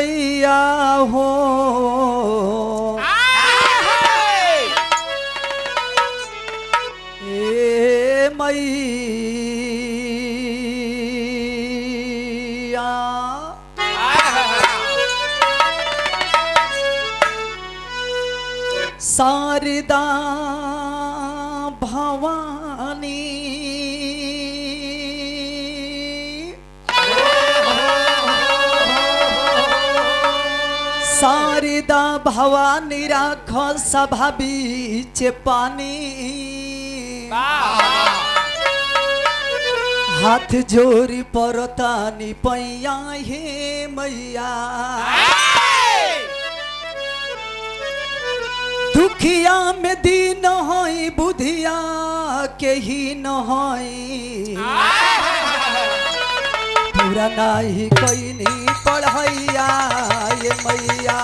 मैया हो ए मैया शारदा भवानी शारदा भवानी राखो सभा बीच पानी हाथ जोरी परतानी पैया हे मैया दुखिया में दीन होई बुधिया के ही न होई पूरा नहीं कोई नहीं पढ़ैया ये मैया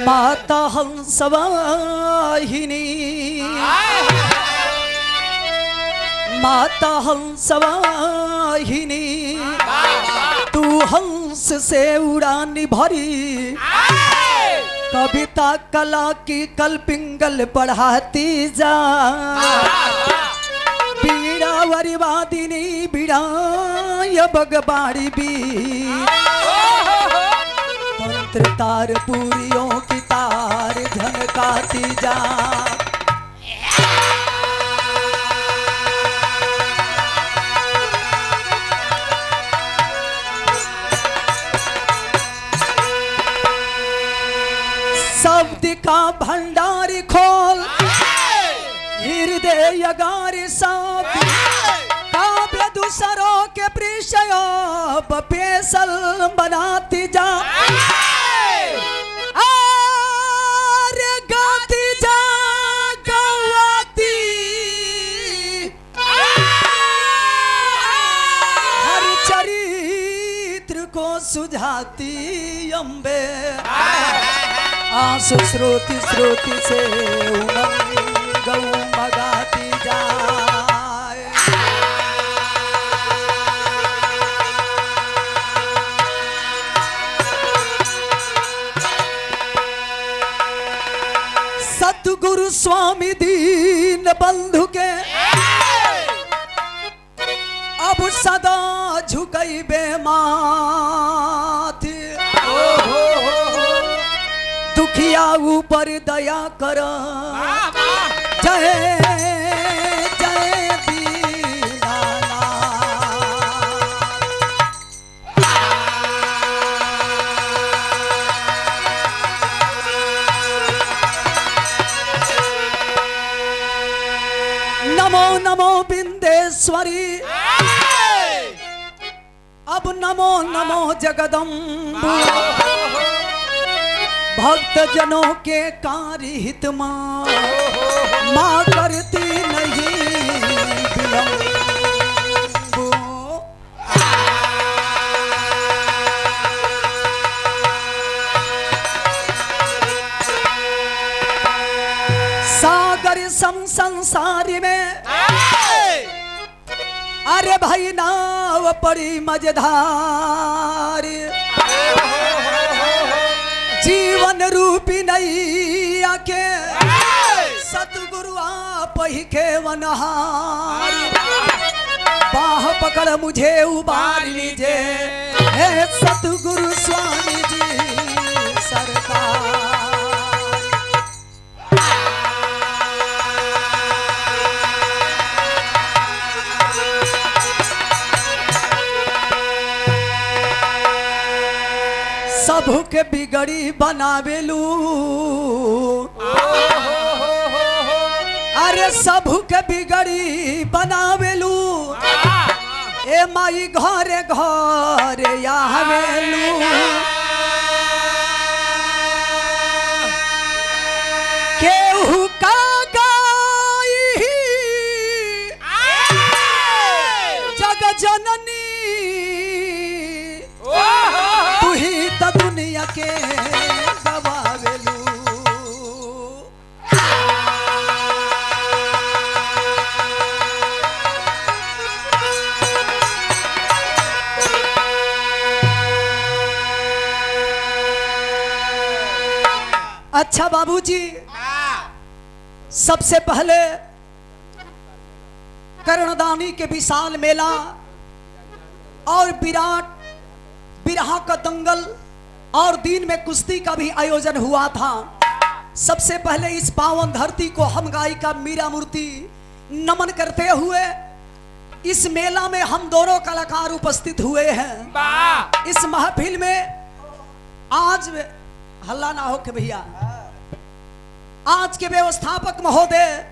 माता हंसवाहिनी माता हंसवाहिनी तू हंस से उड़ानी भरी कविता कला की कल पिंगल पढ़ाती जा बीड़ा वरिवादिनी बीड़ा या बगबाड़ी भी मंत्र तार पूरियों की तार झनकाती जा शब्द का भंडारी खोल हृदय गारी सब काव्य दूसरों के परिचय पेशल बनाती जा अरे गाती जा गवाती हर चरित्र को सुझाती अम्बे आंसू स्रोती स्रोती से उमंग मगाती जाए सतगुरु स्वामी दीन बंधु के अब सदा झुकई बेमाथी दुखिया ऊपर दया कर जय जय दीनानाथ नमो नमो बिंदेश्वरी अब नमो नमो जगदम्बा भक्त जनों के कार्य हित माँ करती नहीं विलंब सागर संसारी में अरे भाई नाव पड़ी मजेदारी जीवन रूपी नैया के सतगुरु आप ही खेवनहार बाह पकड़ मुझे उबार लीजिए हे सतगुरु स्वामी जी सरकार सबू के बिगड़ी बनावेलू अरे सबू के बिगड़ी बनावेलू ए माई घरे घरे आवेलू केहू का गाई जग जननी के गवावेलू। अच्छा बाबूजी, सबसे पहले कर्णदानी के विशाल मेला और विराट बिरहा का दंगल और दिन में कुश्ती का भी आयोजन हुआ था। सबसे पहले इस पावन धरती को हम गायिका मीरा मूर्ति नमन करते हुए इस मेला में हम दोनों कलाकार उपस्थित हुए हैं। इस महफिल में आज हल्ला ना हो के भैया, आज के व्यवस्थापक महोदय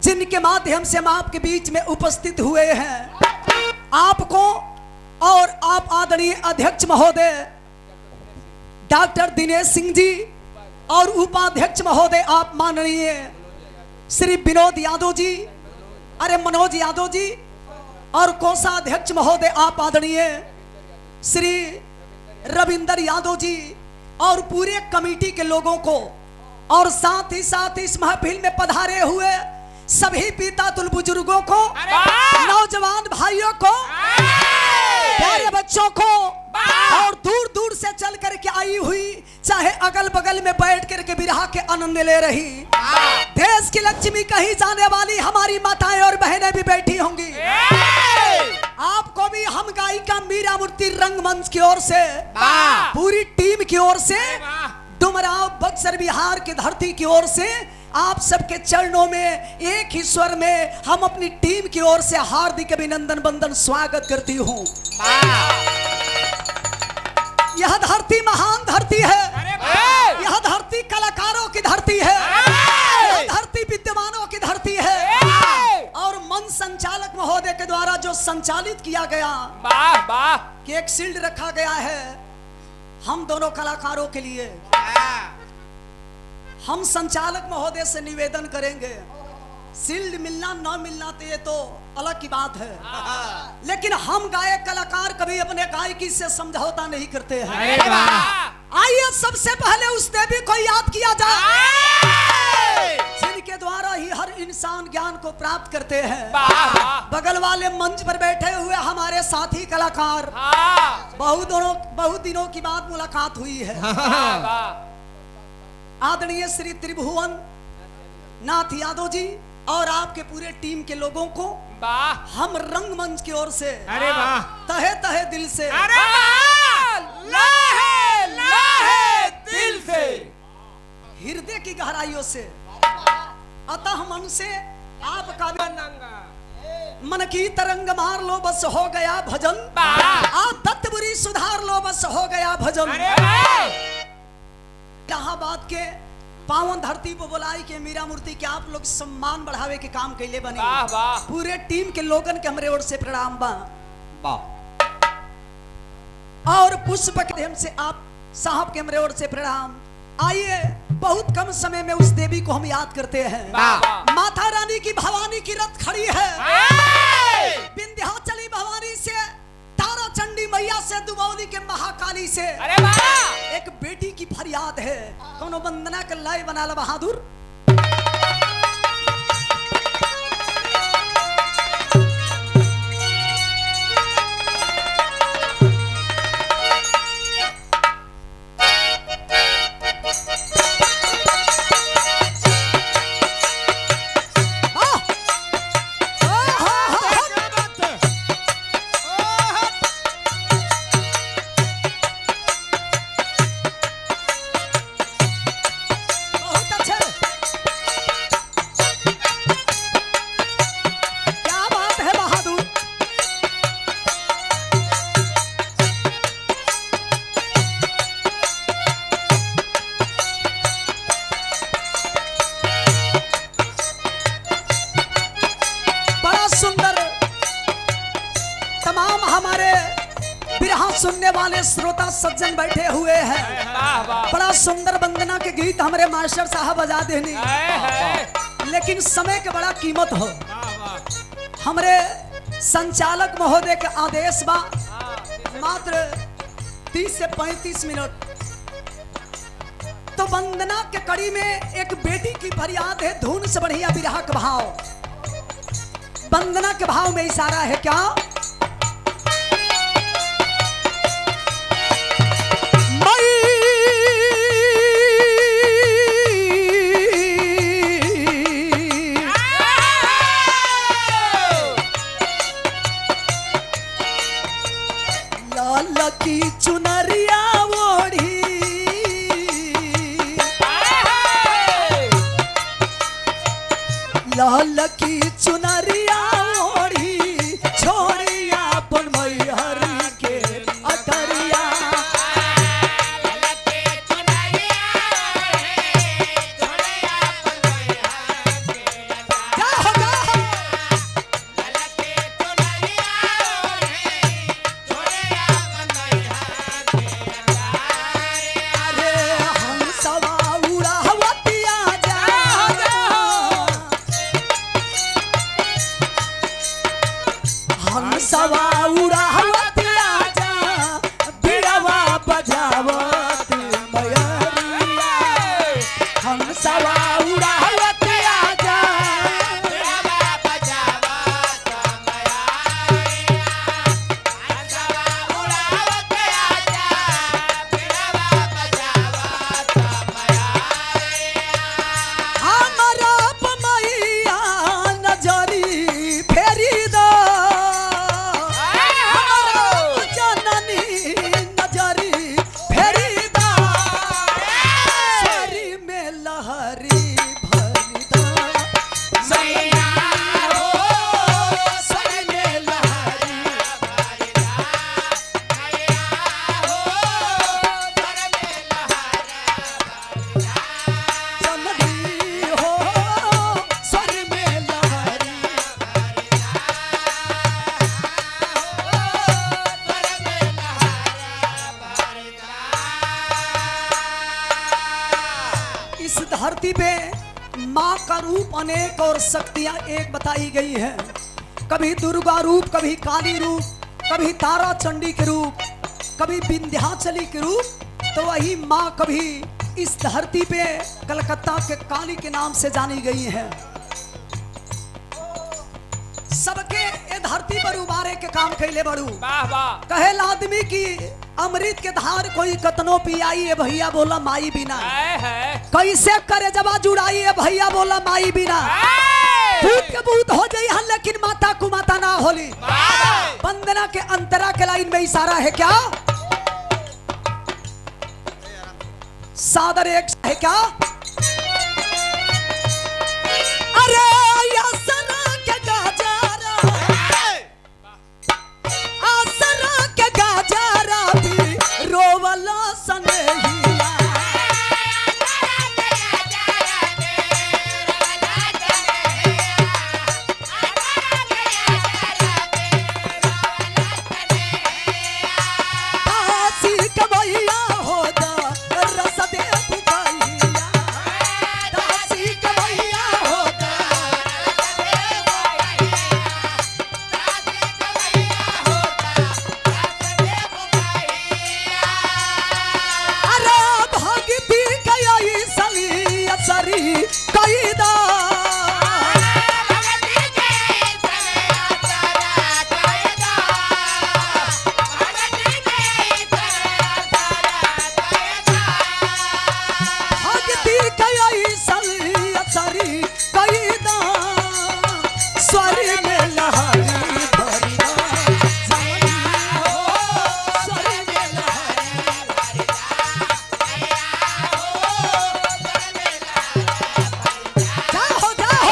जिनके माध्यम से हम आपके बीच में उपस्थित हुए हैं, आपको और आप आदरणीय अध्यक्ष महोदय डॉक्टर दिनेश सिंह जी और उपाध्यक्ष महोदय आप माननीय श्री विनोद यादव जी, अरे मनोज यादव जी, और कोषाध्यक्ष महोदय आप आदरणीय श्री रविंदर यादव जी और पूरे कमेटी के लोगों को, और साथ ही इस महफिल में पधारे हुए सभी पिता तुल बुजुर्गों को, नौजवान भाइयों को, प्यारे बच्चों को, और दूर दूर से चल करके आई हुई, चाहे अगल बगल में बैठ करके बिरहा के आनंद ले रही देश की लक्ष्मी कही जाने वाली हमारी माताएं और बहनें भी बैठी होंगी। आपको भी हम गायिका मीरा मूर्ति रंगमंच की ओर से, पूरी टीम की ओर से, डुमराव बक्सर बिहार की धरती की ओर से आप सबके चरणों में एक ही स्वर में हम अपनी टीम की ओर से हार्दिक अभिनंदन वंदन स्वागत करती हूँ। यह धरती महान धरती है, यह धरती कलाकारों की धरती है, यह धरती विद्वानों की धरती है। और मंच संचालक महोदय के द्वारा जो संचालित किया गया कि एक शील्ड रखा गया है हम दोनों कलाकारों के लिए, हम संचालक महोदय से निवेदन करेंगे, शील्ड मिलना ना मिलना तो ये तो अलग की बात है, लेकिन हम गायक कलाकार कभी अपने गायकी से समझौता नहीं करते हैं। आइए सबसे पहले उस देवी को याद किया जाए जिनके द्वारा ही हर इंसान ज्ञान को प्राप्त करते हैं। बगल वाले मंच पर बैठे हुए हमारे साथी कलाकार, बहुत दिनों की बाद मुलाकात हुई है। आदरणीय श्री त्रिभुवन नाथ यादव जी और आपके पूरे टीम के लोगों को हम रंगमंच की ओर से तहे तहे दिल से, दिल से, हृदय की गहराइयों से, अतः मन से आपका मन की तरंग मार लो बस हो गया भजन, आप दत्तपुरी सुधार लो बस हो गया भजन। इलाहाबाद के पावन धरती पर बुलाई के मीरा मूर्ति के आप लोग सम्मान बढ़ावे के काम कैले बने। पूरे टीम के लोगन के हमरे ओर से प्रणाम बा, और पुष्प के माध्यम से आप साहब के हमरे ओर से प्रणाम। आइए बहुत कम समय में उस देवी को हम याद करते हैं। माता रानी की भवानी की रथ खड़ी है, विंध्याचली भवानी से, तारा चंडी मैया से, दुबौली के महाकाली से एक बेटी की फरियाद है। कोनो वंदना के लय बना ला बहादुर। सुनने वाले श्रोता सज्जन बैठे हुए हैं। बड़ा सुंदर वंदना के गीत हमारे मास्टर साहब बजा देनी, लेकिन समय के बड़ा कीमत हो। हमारे संचालक महोदय के आदेश बा मात्र 30 से 35 मिनट। तो वंदना के कड़ी में एक बेटी की फरियाद है, धुन से बढ़िया विरह का भाव। वंदना के भाव में इशारा है क्या? लाल की चुनरिया ओढ़ी, लाल की चुनरिया ओढ़ी, छोड़िया अपन मैहर के अटरिया। सवा उड़ावत आजा, बिड़वा बजावत मयरिया। हम सवा उड़ावत आजा, बिड़वा बजावत मयरिया। हम सवा उड़ावत आजा, बिड़वा बजावत मयरिया। हमरा मैया नजरी फेरी दो, इस धरती पे माँ का रूप अनेक और शक्तियां एक बताई गई है। कभी दुर्गा रूप, कभी काली रूप, कभी तारा चंडी के रूप, कभी विंध्याचली के रूप। तो वही माँ कभी इस धरती पे कलकत्ता के काली के नाम से जानी गई है। सबके ये धरती पर उबारे के काम कैले बड़ू। कहे आदमी की अमृत के धार कोई कतनो पियाई है, भैया बोला माई बिना। कैसे करे जबा जुड़ाई है, भैया बोला माई बिना। भूत के भूत हो जाई हन, लेकिन माता को माता ना होली। वंदना के अंतरा के लाइन में इशारा है क्या? सादर एक है क्या? अरे आसरा के गाजरा, आसरा के गाजरा भी रोवला सनहिया। दासी के भैया हो जा रस दे बुझाइया, दासी के भैया हो जा रस दे बुझाइया, दासी के भैया हो जा रस दे बुझाइया। अरे भगती कई सली असरी कैदा, भगती कई सली असरी कैदा। स्वर में लहरी भरिया, स्वर में लहरी जाओ जाओ।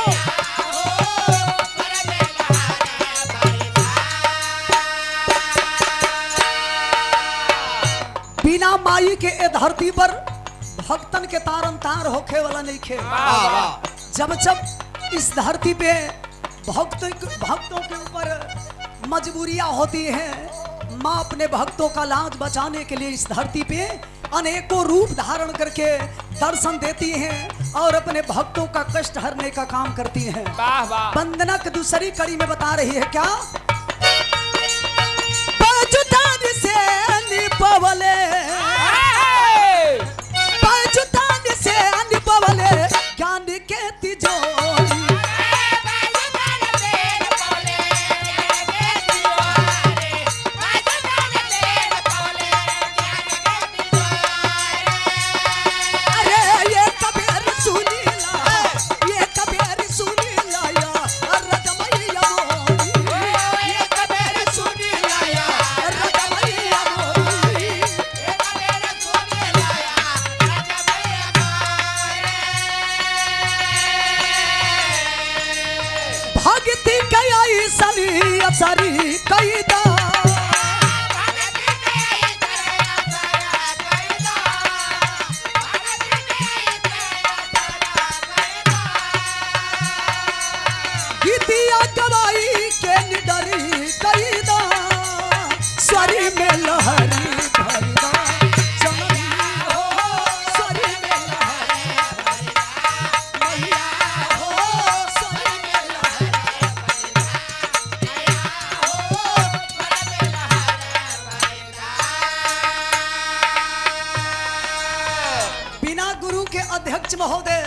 बिना माई के ए धरती पर भक्तन के तारन तार होखे वाला नहीं खे। जब जब इस धरती पे भक्तों के ऊपर मजबूरियां होती हैं, माँ अपने भक्तों का लाज बचाने के लिए इस धरती पे अनेकों रूप धारण करके दर्शन देती हैं और अपने भक्तों का कष्ट हरने का काम करती हैं। वंदना की दूसरी कड़ी में बता रही है क्या? बाजुदार से निपवले डरी कैदा गीतिया गवाई के निडरी कैदा स्वरी में लहरी भरदा जननी हो स्वरी में लहरी भरदा मैया हो स्वरी में लहरी बिना गुरु के अध्यक्ष महोदय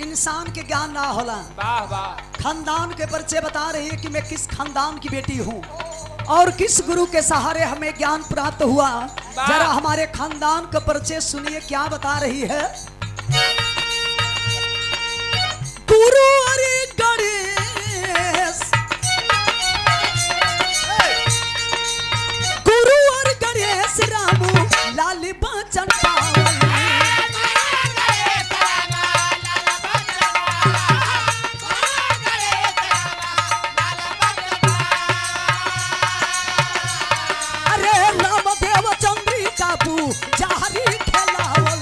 इंसान के ज्ञान ना होला। वाह वाह। खानदान के परिचय बता रही है कि मैं किस खानदान की बेटी हूँ और किस गुरु के सहारे हमें ज्ञान प्राप्त हुआ। जरा हमारे खानदान का परिचय सुनिए क्या बता रही है। गुरु अरे गणेश गुरु और गणेश रामू लाल बचन पावन जहरी खेलावल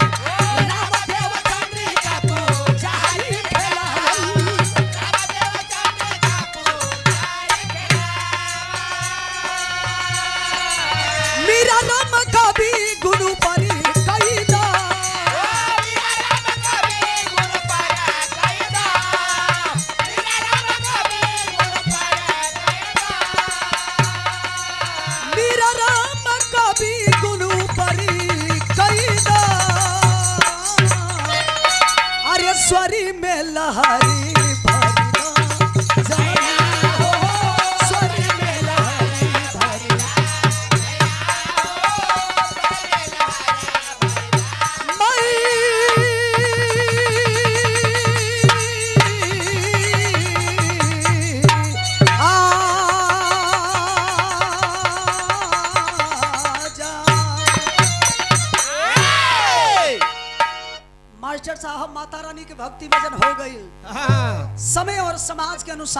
रामदेव चंद्रिका पू जहरी खेलावल रामदेव चंद्रिका पू जहरी खेलावल मेरा राम कवि गुरु परी कैदा मेरा राम कवि गुरु परी कैदा मेरा राम कवि गुरु परी कैदा मेरा राम कवि गुरु परी अरे स्वरी में लहरी भरदा जननी हो स्वरी में लहरी भरदा मास्टर साहब माता रानी की भक्ति भजन हो गई। समय और समाज के अनुसार